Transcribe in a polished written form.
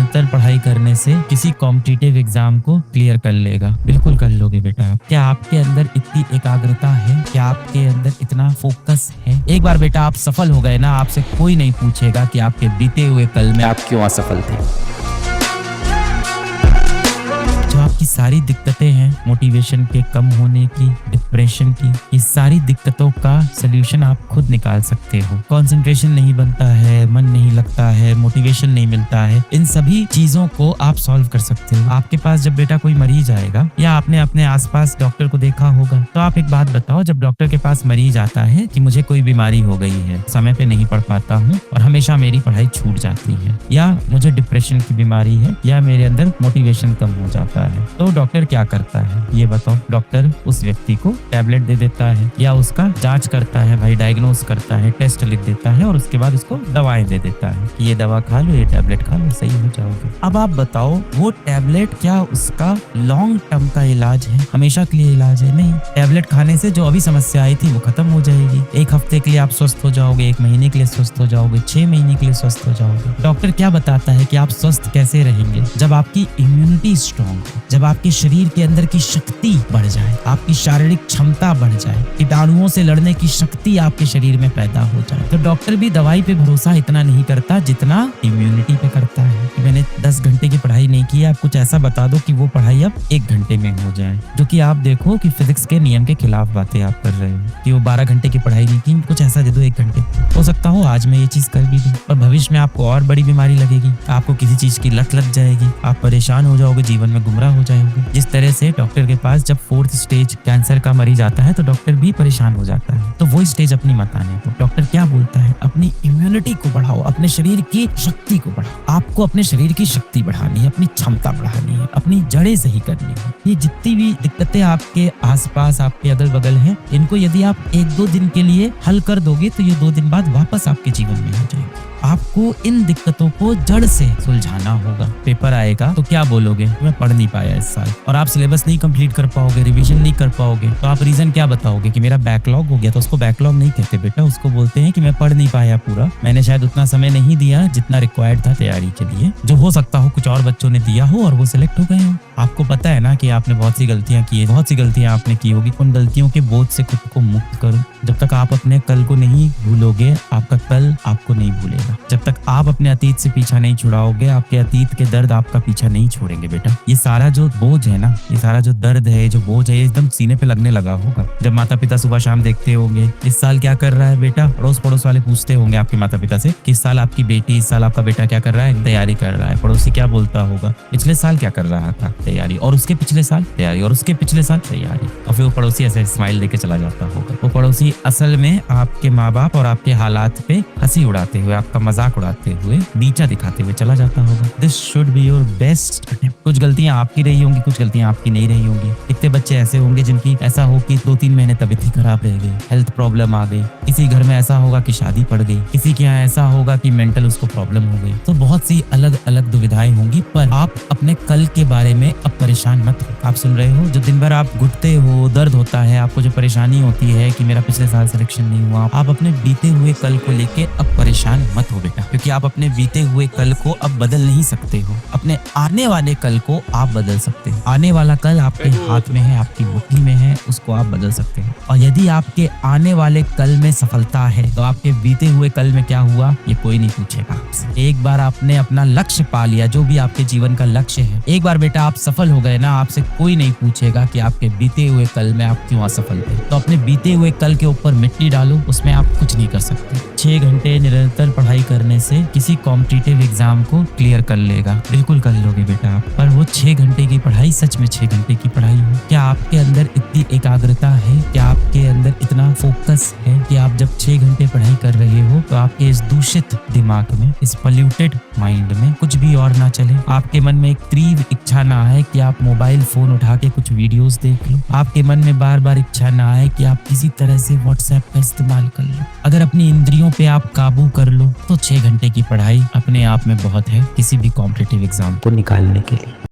निरंतर पढ़ाई करने से किसी कॉम्पिटिटिव एग्जाम को क्लियर कर लेगा। बिल्कुल कर लोगे बेटा आप। क्या आपके अंदर इतनी एकाग्रता है? क्या आपके अंदर इतना फोकस है? एक बार बेटा आप सफल हो गए ना, आपसे कोई नहीं पूछेगा कि आपके बीते हुए कल में आप क्यों असफल थे। जो आपकी सारी दिक्कतें हैं, मोटिवेशन के कम होने की, डिप्रेशन की, ये सारी दिक्कतों का सलूशन आप खुद निकाल सकते हो। कंसंट्रेशन नहीं बनता है, मन नहीं लगता है, मोटिवेशन नहीं मिलता है, इन सभी चीजों को आप सॉल्व कर सकते हो। आपके पास जब बेटा कोई मरीज आएगा या आपने अपने आसपास डॉक्टर को देखा होगा, तो आप एक बात बताओ, जब डॉक्टर के पास मरीज आता है कि मुझे कोई बीमारी हो गई है, समय पे नहीं पढ़ पाता हूँ और हमेशा मेरी पढ़ाई छूट जाती है, या मुझे डिप्रेशन की बीमारी है, या मेरे अंदर मोटिवेशन कम हो जाता है, तो डॉक्टर क्या करता है ये बताओ? डॉक्टर उस व्यक्ति को टैबलेट दे देता है या उसका जांच करता है, भाई डायग्नोस करता है, टेस्ट लिख देता है और उसके बाद उसको दवाएं दे देता है कि ये दवा खा लो, ये टैबलेट खा लो, सही हो जाओगे। अब आप बताओ, वो टैबलेट क्या उसका लॉन्ग टर्म का इलाज है, हमेशा के लिए इलाज है? नहीं। टैबलेट खाने से जो अभी समस्या आई थी वो खत्म हो जाएगी। एक हफ्ते के लिए आप स्वस्थ हो जाओगे, एक महीने के लिए स्वस्थ हो जाओगे, 6 महीने के लिए स्वस्थ हो जाओगे। डॉक्टर क्या बताता है कि आप स्वस्थ कैसे रहेंगे? जब आपकी इम्यूनिटी स्ट्रांग हो, जब आपके शरीर के अंदर की शक्ति बढ़ जाए, आपकी शारीरिक क्षमता बढ़ जाए, कीटाणुओं से लड़ने की शक्ति आपके शरीर में पैदा हो जाए। तो डॉक्टर भी दवाई पे भरोसा इतना नहीं करता जितना इम्यूनिटी पे करता है। कि मैंने 10 घंटे की पढ़ाई नहीं की, आप कुछ ऐसा बता दो कि वो पढ़ाई अब 1 घंटे में हो जाए, जो कि आप देखो कि फिजिक्स के नियम के खिलाफ बातें आप कर रहे हो। कि वो 12 घंटे की पढ़ाई नहीं की, कुछ ऐसा दे दो 1 घंटे। हो सकता हो आज मैं ये चीज कर भी दूं, पर भविष्य में आपको और बड़ी बीमारी लगेगी, आपको किसी चीज की लत लग जाएगी, आप परेशान हो जाओगे, जीवन में गुमराह हो जाओगे। जिस तरह से डॉक्टर के पास जब 4th स्टेज कैंसर का मरीज आता है तो डॉक्टर भी परेशान हो जाता है। तो वो स्टेज अपनी मत आने दो। डॉक्टर क्या बोलता है? अपनी इम्यूनिटी को बढ़ाओ, अपने शरीर की शक्ति को बढ़ाओ। आपको अपने शरीर की शक्ति बढ़ानी है, अपनी क्षमता बढ़ानी है, अपनी जड़ें सही करनी है। ये जितनी भी दिक्कतें आपके आसपास, आपके अगल बगल हैं, इनको यदि आप 1-2 दिन के लिए हल कर दोगे तो ये 2 दिन बाद वापस आपके जीवन में आ जाएगी। आपको इन दिक्कतों को जड़ से सुलझाना होगा। पेपर आएगा तो क्या बोलोगे? मैं पढ़ नहीं पाया इस साल, और आप सिलेबस नहीं कंप्लीट कर पाओगे, रिवीजन नहीं कर पाओगे, तो आप रीजन क्या बताओगे? कि मेरा बैकलॉग हो गया। तो उसको बैकलॉग नहीं कहते बेटा, उसको बोलते हैं कि मैं पढ़ नहीं पाया पूरा, मैंने शायद उतना समय नहीं दिया जितना रिक्वायर्ड था तैयारी के लिए, जो हो सकता हो कुछ और बच्चों ने दिया हो और वो सिलेक्ट हो गए हो। आपको पता है ना कि आपने बहुत सी गलतियां की है, बहुत सी गलतियां आपने की होगी। उन गलतियों के बोझ से खुद को मुक्त करो। जब तक आप अपने कल को नहीं भूलोगे, आपका कल आपको नहीं भूलेगा। जब तक आप अपने अतीत से पीछा नहीं छुड़ाओगे, आपके अतीत के दर्द आपका पीछा नहीं छोड़ेंगे बेटा। ये सारा जो बोझ है ना, ये सारा जो दर्द है, जो बोझ है, एकदम सीने पे लगने लगा होगा जब माता पिता सुबह शाम देखते होंगे इस साल क्या कर रहा है बेटा। अड़ोस पड़ोस वाले पूछते होंगे आपके माता पिता से कि इस साल आपकी बेटी, इस साल आपका बेटा क्या कर रहा है? तैयारी कर रहा है। पड़ोसी क्या बोलता होगा? पिछले साल क्या कर रहा था? तैयारी। और उसके पिछले साल तैयारी, और उसके पिछले साल तैयारी। और फिर वो पड़ोसी ऐसे स्माइल देके चला जाता होगा। वो पड़ोसी असल में आपके माँ बाप और आपके हालात पे हंसी उड़ाते हुए, आपका मजाक उड़ाते हुए, नीचा दिखाते हुए चला जाता होगा। This should be your best attempt. कुछ गलतियां आपकी रही होंगी, कुछ गलतियां आपकी नहीं रही होंगी। कितने बच्चे ऐसे होंगे जिनकी ऐसा हो कि 2-3 महीने तबीयत ही खराब रह गई, हेल्थ प्रॉब्लम आ गई। किसी घर में ऐसा होगा कि शादी पड़ गई, किसी के यहाँ ऐसा होगा कि मेंटल उसको प्रॉब्लम हो गई। तो बहुत सी अलग अलग दुविधाएं होंगी, पर आप अपने कल के बारे में अब परेशान मत हो। आप सुन रहे हो, जो दिन भर आप घुटते हो, दर्द होता है, आपको जो परेशानी होती है कि मेरा पिछले साल सिलेक्शन नहीं हुआ, आप अपने बीते हुए कल को लेके अब परेशान मत हो बेटा, क्योंकि आप अपने बीते हुए कल को अब बदल नहीं सकते हो। अपने आने वाले कल को आप बदल सकते हो। आने वाला कल आपके हाथ में है, आपकी मुट्ठी में है, उसको आप बदल सकते हो। और यदि आपके आने वाले कल में सफलता है तो आपके बीते हुए कल में क्या हुआ ये कोई नहीं पूछेगा आपसे। एक बार आपने अपना लक्ष्य पा लिया, जो भी आपके जीवन का लक्ष्य है, एक बार बेटा आप सफल हो गए ना, आपसे कोई नहीं पूछेगा कि आपके बीते हुए कल में आप क्यों असफल थे। तो अपने बीते हुए कल के ऊपर मिट्टी डालो, उसमें आप कुछ नहीं कर सकते। 6 घंटे निरंतर पढ़ाई करने से किसी कॉम्पिटिटिव एग्जाम को क्लियर कर लेगा। बिल्कुल कर लोगे बेटा आप। पर वो 6 घंटे की पढ़ाई सच में 6 घंटे की पढ़ाई है? क्या आपके अंदर इतनी एकाग्रता है? क्या आपके अंदर इतना फोकस है कि आप जब 6 घंटे पढ़ाई कर रहे हो तो आपके इस दूषित दिमाग में, इस पॉल्यूटेड माइंड में कुछ भी और ना चले? आपके मन में एक तीव्र इच्छा ना आए कि आप मोबाइल फोन उठा के कुछ वीडियोस देख लो? आपके मन में बार बार इच्छा ना आए कि आप किसी तरह से व्हाट्सएप का इस्तेमाल कर लो? अगर अपनी इंद्रियों पे आप काबू कर लो तो 6 घंटे की पढ़ाई अपने आप में बहुत है किसी भी कॉम्पिटिटिव एग्जाम को निकालने के लिए।